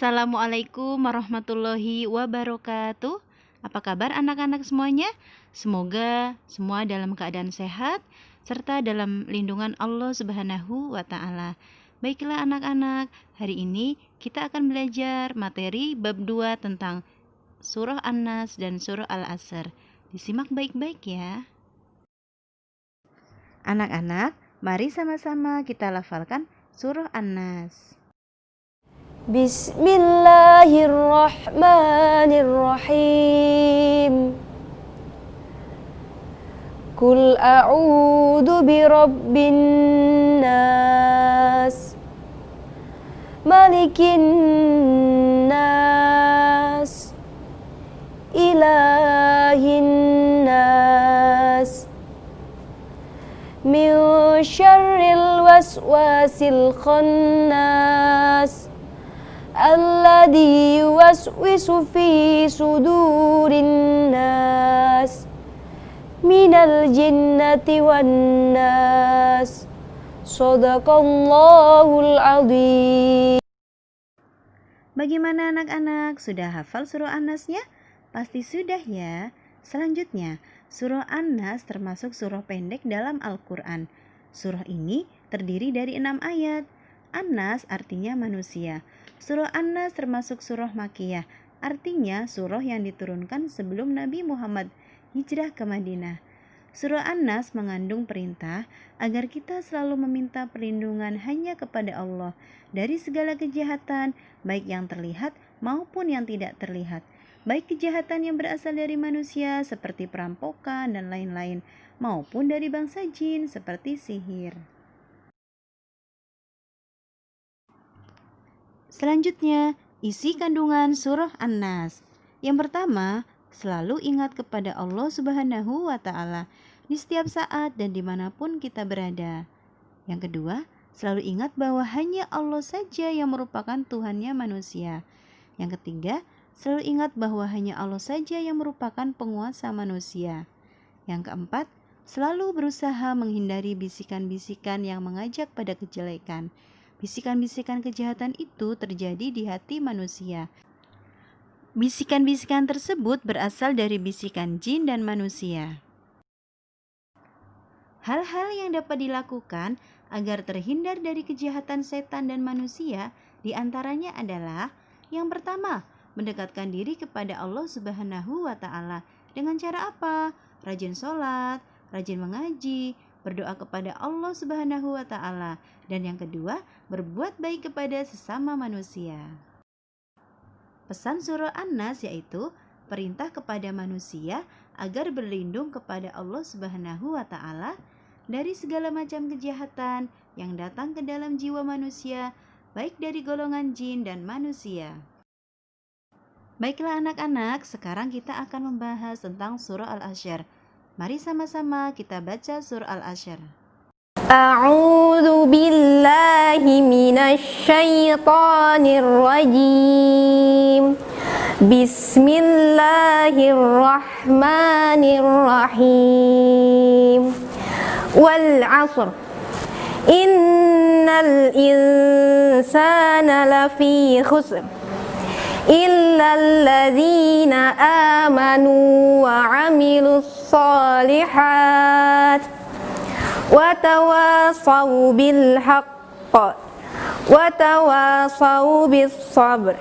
Assalamualaikum warahmatullahi wabarakatuh. Apa kabar anak-anak semuanya? Semoga semua dalam keadaan sehat serta dalam lindungan Allah Subhanahu wa Ta'ala. Baiklah anak-anak, hari ini kita akan belajar materi bab 2 tentang surah An-Nas dan surah Al-Asr. Disimak baik-baik ya. Anak-anak, mari sama-sama kita lafalkan surah An-Nas. Bismillahirrahmanirrahim. Qul a'udzu birabbin nas, malikin nas, ilahin nas, min syarril waswasil khannas, alladzi yuwaswisu fi sudurin nas, minal jinnati wan nas. Shadaqallahul azim. Bagaimana anak-anak? Sudah hafal surah An-Nasnya? Pasti sudah ya. Selanjutnya, surah An-Nas termasuk surah pendek dalam Al-Quran. Surah ini terdiri dari 6 ayat. An-Nas artinya manusia. Surah An-Nas termasuk surah Makkiyah, artinya surah yang diturunkan sebelum Nabi Muhammad hijrah ke Madinah. Surah An-Nas mengandung perintah agar kita selalu meminta perlindungan hanya kepada Allah dari segala kejahatan, baik yang terlihat maupun yang tidak terlihat, baik kejahatan yang berasal dari manusia seperti perampokan dan lain-lain, maupun dari bangsa jin seperti sihir. Selanjutnya, isi kandungan surah An-Nas. Yang pertama, selalu ingat kepada Allah Subhanahu wa Ta'ala di setiap saat dan dimanapun kita berada. Yang kedua, selalu ingat bahwa hanya Allah saja yang merupakan Tuhannya manusia. Yang ketiga, selalu ingat bahwa hanya Allah saja yang merupakan penguasa manusia. Yang keempat, selalu berusaha menghindari bisikan-bisikan yang mengajak pada kejelekan. Bisikan-bisikan kejahatan itu terjadi di hati manusia. Bisikan-bisikan tersebut berasal dari bisikan jin dan manusia. Hal-hal yang dapat dilakukan agar terhindar dari kejahatan setan dan manusia diantaranya adalah: yang pertama, mendekatkan diri kepada Allah Subhanahu wa Ta'ala. Dengan cara apa? Rajin sholat, rajin mengaji, berdoa kepada Allah Subhanahu wa Ta'ala. Dan yang kedua, berbuat baik kepada sesama manusia. Pesan surah An-Nas yaitu perintah kepada manusia agar berlindung kepada Allah Subhanahu wa Ta'ala dari segala macam kejahatan yang datang ke dalam jiwa manusia, baik dari golongan jin dan manusia. Baiklah anak-anak, sekarang kita akan membahas tentang surah Al-Asr. Mari sama-sama kita baca surah Al-Asr. A'udzu billahi minasy syaithanir rajim. Bismillahirrahmanirrahim. Wal 'asr. Innal insana lafi khusr. Illal ladzina amanu wa 'amilus shalihat wa tawasaw bil haqq wa tawasaw bis sabr.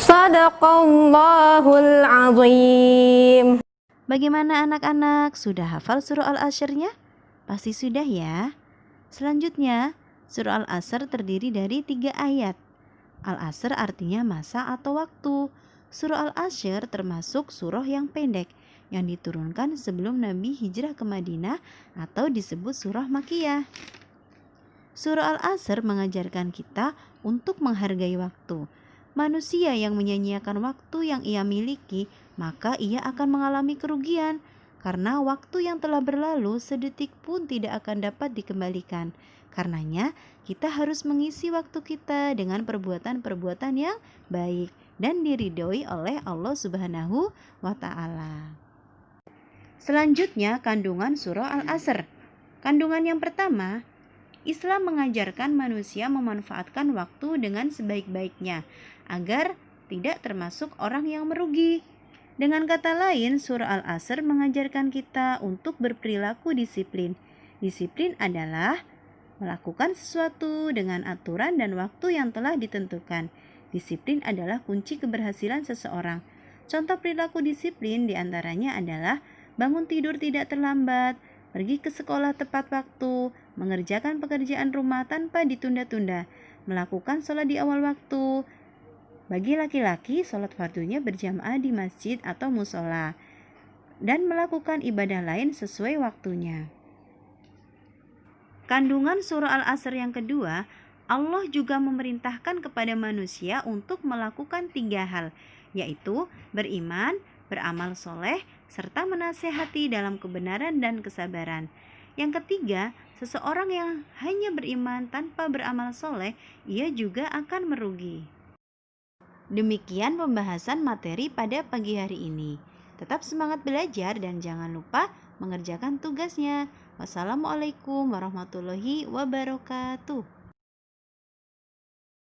Shadaqallahul azim. Bagaimana anak-anak? Sudah hafal surah Al-Asr-nya? Pasti sudah ya. Selanjutnya, surah Al-Asr terdiri dari 3 ayat. Al-Asr artinya masa atau waktu. Surah Al-Asr termasuk surah yang pendek yang diturunkan sebelum Nabi hijrah ke Madinah atau disebut surah Makkiyah. Surah Al-Asr mengajarkan kita untuk menghargai waktu. Manusia yang menyia-nyiakan waktu yang ia miliki, maka ia akan mengalami kerugian, karena waktu yang telah berlalu sedetik pun tidak akan dapat dikembalikan. Karenanya, kita harus mengisi waktu kita dengan perbuatan-perbuatan yang baik dan diridhoi oleh Allah Subhanahu wa Ta'ala. Selanjutnya, kandungan surah Al-Asr. Kandungan yang pertama, Islam mengajarkan manusia memanfaatkan waktu dengan sebaik-baiknya agar tidak termasuk orang yang merugi. Dengan kata lain, surah Al-Asr mengajarkan kita untuk berperilaku disiplin. Disiplin adalah melakukan sesuatu dengan aturan dan waktu yang telah ditentukan. Disiplin adalah kunci keberhasilan seseorang. Contoh perilaku disiplin diantaranya adalah bangun tidur tidak terlambat, pergi ke sekolah tepat waktu, mengerjakan pekerjaan rumah tanpa ditunda-tunda, melakukan sholat di awal waktu. Bagi laki-laki, sholat fardunya berjamaah di masjid atau musola, dan melakukan ibadah lain sesuai waktunya. Kandungan surah Al-Asr yang kedua, Allah juga memerintahkan kepada manusia untuk melakukan 3 hal, yaitu beriman, beramal soleh, serta menasehati dalam kebenaran dan kesabaran. Yang ketiga, seseorang yang hanya beriman tanpa beramal soleh, ia juga akan merugi. Demikian pembahasan materi pada pagi hari ini. Tetap semangat belajar dan jangan lupa mengerjakan tugasnya. Wassalamualaikum warahmatullahi wabarakatuh.